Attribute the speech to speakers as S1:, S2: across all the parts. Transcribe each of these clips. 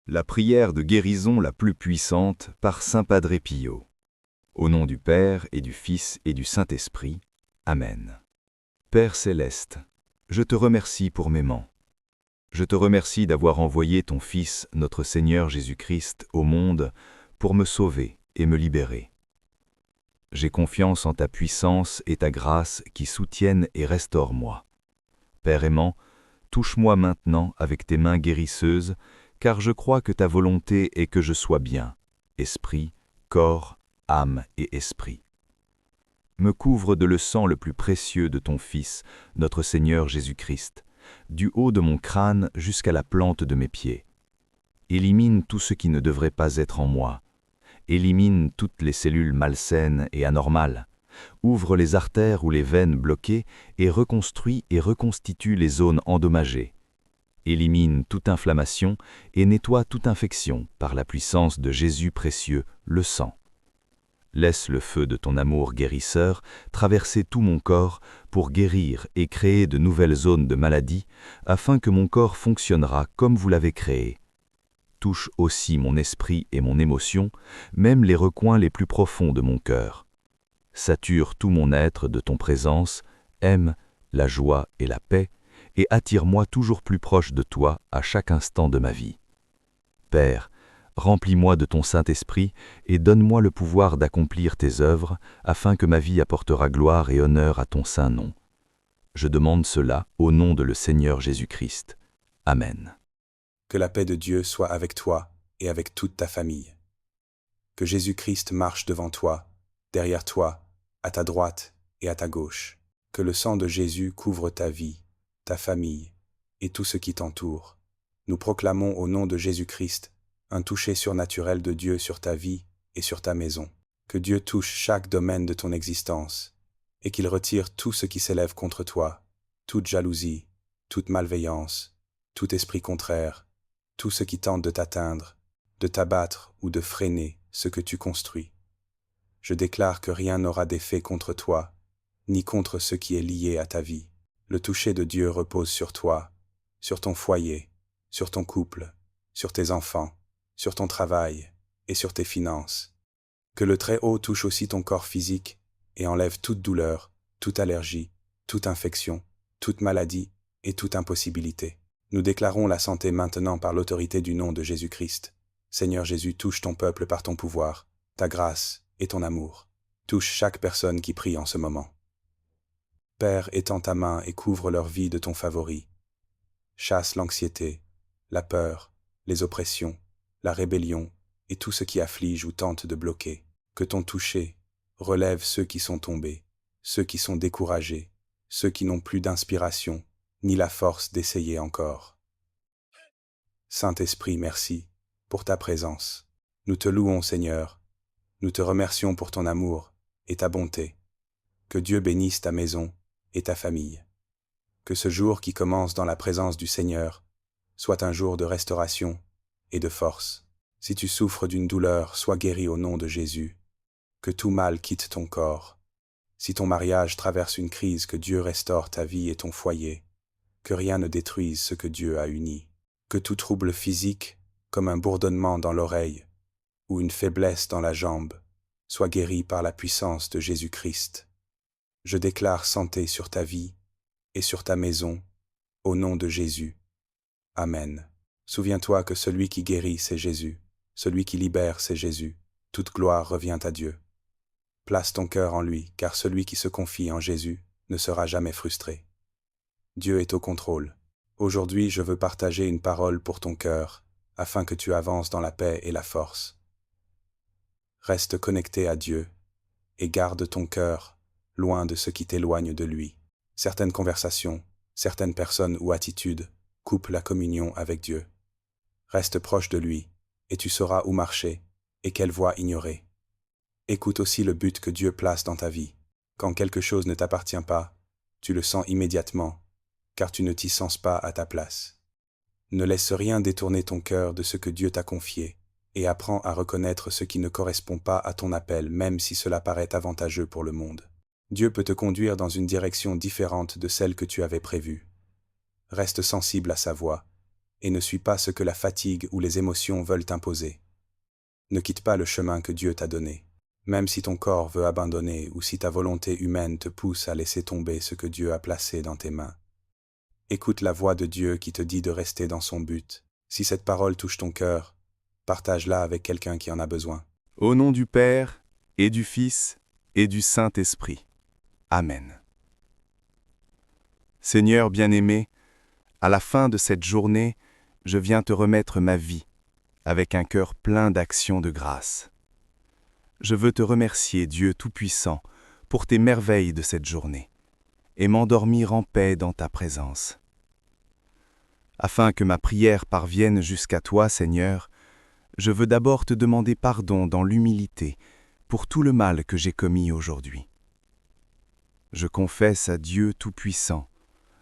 S1: La prière de guérison la plus puissante par Saint Padre Pio. Au nom du Père et du Fils et du Saint-Esprit. Amen. Père céleste, je te remercie pour Mémant. Je te remercie d'avoir envoyé ton Fils, notre Seigneur Jésus-Christ, au monde pour me sauver et me libérer. J'ai confiance en ta puissance et ta grâce qui soutiennent et restaurent moi. Père aimant, touche-moi maintenant avec tes mains guérisseuses, car je crois que ta volonté est que je sois bien, esprit, corps, âme et esprit. Me couvre de le sang le plus précieux de ton Fils, notre Seigneur Jésus-Christ, du haut de mon crâne jusqu'à la plante de mes pieds. Élimine tout ce qui ne devrait pas être en moi. Élimine toutes les cellules malsaines et anormales. Ouvre les artères ou les veines bloquées et reconstruis et reconstitue les zones endommagées. Élimine toute inflammation et nettoie toute infection par la puissance de Jésus précieux, le sang. Laisse le feu de ton amour guérisseur traverser tout mon corps pour guérir et créer de nouvelles zones de maladie, afin que mon corps fonctionnera comme vous l'avez créé. Touche aussi mon esprit et mon émotion, même les recoins les plus profonds de mon cœur. Sature tout mon être de ton présence, aime la joie et la paix, et attire-moi toujours plus proche de toi à chaque instant de ma vie. Père, remplis-moi de ton Saint-Esprit et donne-moi le pouvoir d'accomplir tes œuvres, afin que ma vie apportera gloire et honneur à ton saint nom. Je demande cela au nom de le Seigneur Jésus-Christ. Amen.
S2: Que la paix de Dieu soit avec toi et avec toute ta famille. Que Jésus-Christ marche devant toi, derrière toi, à ta droite et à ta gauche. Que le sang de Jésus couvre ta vie, ta famille et tout ce qui t'entoure. Nous proclamons au nom de Jésus-Christ un toucher surnaturel de Dieu sur ta vie et sur ta maison. Que Dieu touche chaque domaine de ton existence et qu'il retire tout ce qui s'élève contre toi, toute jalousie, toute malveillance, tout esprit contraire, tout ce qui tente de t'atteindre, de t'abattre ou de freiner ce que tu construis. Je déclare que rien n'aura d'effet contre toi, ni contre ce qui est lié à ta vie. Le toucher de Dieu repose sur toi, sur ton foyer, sur ton couple, sur tes enfants, sur ton travail et sur tes finances. Que le Très-Haut touche aussi ton corps physique et enlève toute douleur, toute allergie, toute infection, toute maladie et toute impossibilité. Nous déclarons la santé maintenant par l'autorité du nom de Jésus-Christ. Seigneur Jésus, touche ton peuple par ton pouvoir, ta grâce et ton amour. Touche chaque personne qui prie en ce moment. Père, étends ta main et couvre leur vie de ton favori. Chasse l'anxiété, la peur, les oppressions, la rébellion et tout ce qui afflige ou tente de bloquer. Que ton toucher relève ceux qui sont tombés, ceux qui sont découragés, ceux qui n'ont plus d'inspiration, ni la force d'essayer encore. Saint-Esprit, merci pour ta présence. Nous te louons, Seigneur. Nous te remercions pour ton amour et ta bonté. Que Dieu bénisse ta maison et ta famille. Que ce jour qui commence dans la présence du Seigneur soit un jour de restauration et de force. Si tu souffres d'une douleur, sois guéri au nom de Jésus. Que tout mal quitte ton corps. Si ton mariage traverse une crise, que Dieu restaure ta vie et ton foyer. Que rien ne détruise ce que Dieu a uni. Que tout trouble physique, comme un bourdonnement dans l'oreille ou une faiblesse dans la jambe, soit guéri par la puissance de Jésus-Christ. Je déclare santé sur ta vie et sur ta maison, au nom de Jésus. Amen. Souviens-toi que celui qui guérit, c'est Jésus. Celui qui libère, c'est Jésus. Toute gloire revient à Dieu. Place ton cœur en lui, car celui qui se confie en Jésus ne sera jamais frustré. Dieu est au contrôle. Aujourd'hui, je veux partager une parole pour ton cœur, afin que tu avances dans la paix et la force. Reste connecté à Dieu et garde ton cœur loin de ce qui t'éloigne de lui. Certaines conversations, certaines personnes ou attitudes coupent la communion avec Dieu. Reste proche de lui, et tu sauras où marcher et quelle voie ignorer. Écoute aussi le but que Dieu place dans ta vie. Quand quelque chose ne t'appartient pas, tu le sens immédiatement, car tu ne t'y sens pas à ta place. Ne laisse rien détourner ton cœur de ce que Dieu t'a confié, et apprends à reconnaître ce qui ne correspond pas à ton appel, même si cela paraît avantageux pour le monde. Dieu peut te conduire dans une direction différente de celle que tu avais prévue. Reste sensible à sa voix, et ne suis pas ce que la fatigue ou les émotions veulent t'imposer. Ne quitte pas le chemin que Dieu t'a donné, même si ton corps veut abandonner ou si ta volonté humaine te pousse à laisser tomber ce que Dieu a placé dans tes mains. Écoute la voix de Dieu qui te dit de rester dans son but. Si cette parole touche ton cœur, partage-la avec quelqu'un qui en a besoin.
S1: Au nom du Père, et du Fils, et du Saint-Esprit. Amen. Seigneur bien-aimé, à la fin de cette journée, je viens te remettre ma vie, avec un cœur plein d'actions de grâce. Je veux te remercier, Dieu Tout-Puissant, pour tes merveilles de cette journée, et m'endormir en paix dans ta présence. Afin que ma prière parvienne jusqu'à toi, Seigneur, je veux d'abord te demander pardon dans l'humilité pour tout le mal que j'ai commis aujourd'hui. Je confesse à Dieu Tout-Puissant,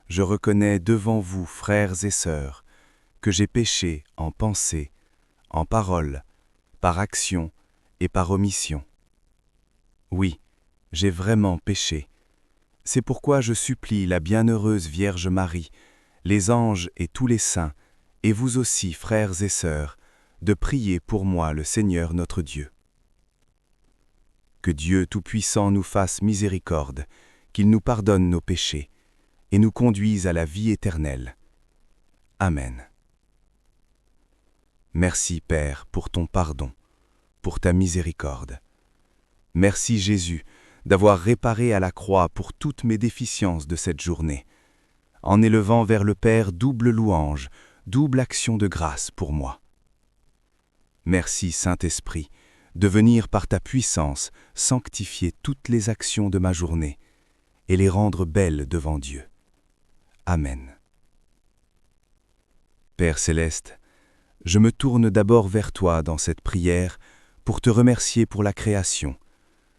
S1: je reconnais devant vous, frères et sœurs, que j'ai péché en pensée, en parole, par action et par omission. Oui, j'ai vraiment péché. C'est pourquoi je supplie la bienheureuse Vierge Marie, les anges et tous les saints, et vous aussi, frères et sœurs, de prier pour moi le Seigneur notre Dieu. Que Dieu Tout-Puissant nous fasse miséricorde, qu'il nous pardonne nos péchés, et nous conduise à la vie éternelle. Amen. Merci Père pour ton pardon, pour ta miséricorde. Merci Jésus d'avoir réparé à la croix pour toutes mes déficiences de cette journée, en élevant vers le Père double louange, double action de grâce pour moi. Merci Saint-Esprit de venir par ta puissance sanctifier toutes les actions de ma journée et les rendre belles devant Dieu. Amen. Père céleste, je me tourne d'abord vers toi dans cette prière pour te remercier pour la création,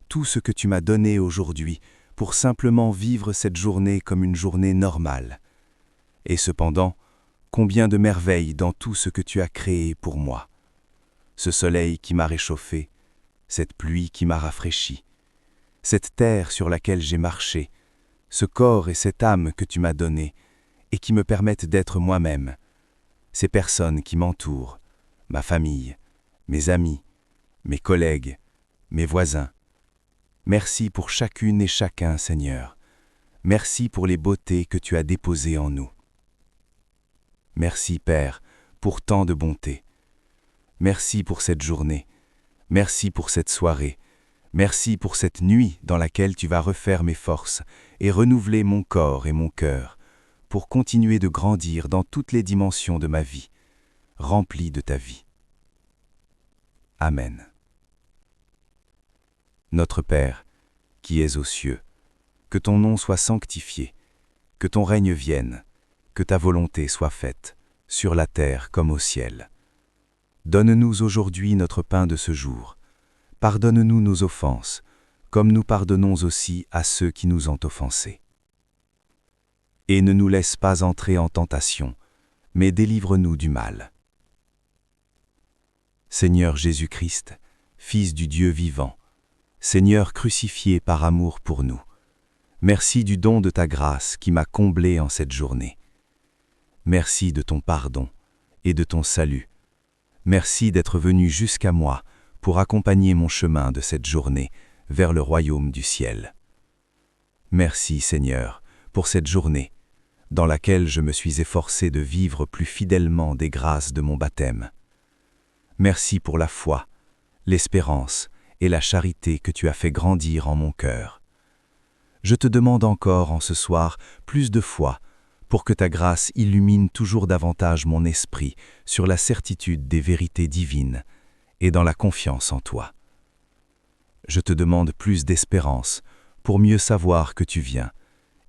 S1: tout ce que tu m'as donné aujourd'hui pour simplement vivre cette journée comme une journée normale. Et cependant, combien de merveilles dans tout ce que tu as créé pour moi. Ce soleil qui m'a réchauffé, cette pluie qui m'a rafraîchi, cette terre sur laquelle j'ai marché, ce corps et cette âme que tu m'as donné et qui me permettent d'être moi-même, ces personnes qui m'entourent, ma famille, mes amis, mes collègues, mes voisins. Merci pour chacune et chacun, Seigneur. Merci pour les beautés que tu as déposées en nous. Merci, Père, pour tant de bonté. Merci pour cette journée. Merci pour cette soirée. Merci pour cette nuit dans laquelle tu vas refaire mes forces et renouveler mon corps et mon cœur pour continuer de grandir dans toutes les dimensions de ma vie, remplie de ta vie. Amen. Notre Père, qui es aux cieux, que ton nom soit sanctifié, que ton règne vienne, que ta volonté soit faite, sur la terre comme au ciel. Donne-nous aujourd'hui notre pain de ce jour. Pardonne-nous nos offenses, comme nous pardonnons aussi à ceux qui nous ont offensés. Et ne nous laisse pas entrer en tentation, mais délivre-nous du mal. Seigneur Jésus-Christ, Fils du Dieu vivant, Seigneur crucifié par amour pour nous, merci du don de ta grâce qui m'a comblé en cette journée. Merci de ton pardon et de ton salut. Merci d'être venu jusqu'à moi pour accompagner mon chemin de cette journée vers le royaume du ciel. Merci Seigneur pour cette journée dans laquelle je me suis efforcé de vivre plus fidèlement des grâces de mon baptême. Merci pour la foi, l'espérance et la charité que tu as fait grandir en mon cœur. Je te demande encore en ce soir plus de foi pour que ta grâce illumine toujours davantage mon esprit sur la certitude des vérités divines et dans la confiance en toi. Je te demande plus d'espérance pour mieux savoir que tu viens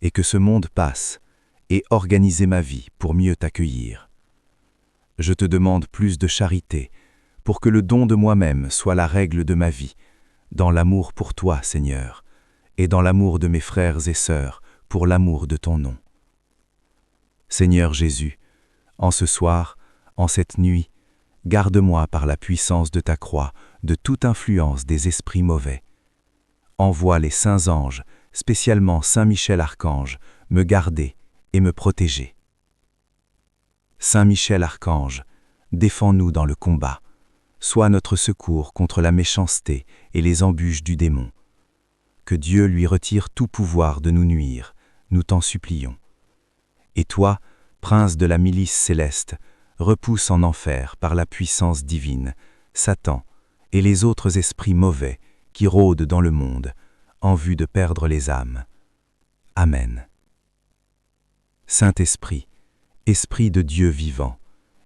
S1: et que ce monde passe et organiser ma vie pour mieux t'accueillir. Je te demande plus de charité pour que le don de moi-même soit la règle de ma vie, dans l'amour pour toi, Seigneur, et dans l'amour de mes frères et sœurs pour l'amour de ton nom. Seigneur Jésus, en ce soir, en cette nuit, garde-moi par la puissance de ta croix de toute influence des esprits mauvais. Envoie les saints anges, spécialement Saint Michel Archange, me garder et me protéger.
S3: Saint Michel Archange, défends-nous dans le combat. Sois notre secours contre la méchanceté et les embûches du démon. Que Dieu lui retire tout pouvoir de nous nuire, nous t'en supplions. Et toi, prince de la milice céleste, repousse en enfer par la puissance divine Satan et les autres esprits mauvais qui rôdent dans le monde en vue de perdre les âmes. Amen. Saint-Esprit, Esprit de Dieu vivant,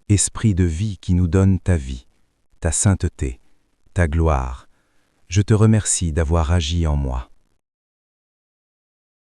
S3: Esprit de vie qui nous donne ta vie, ta sainteté, ta gloire, je te remercie d'avoir agi en moi.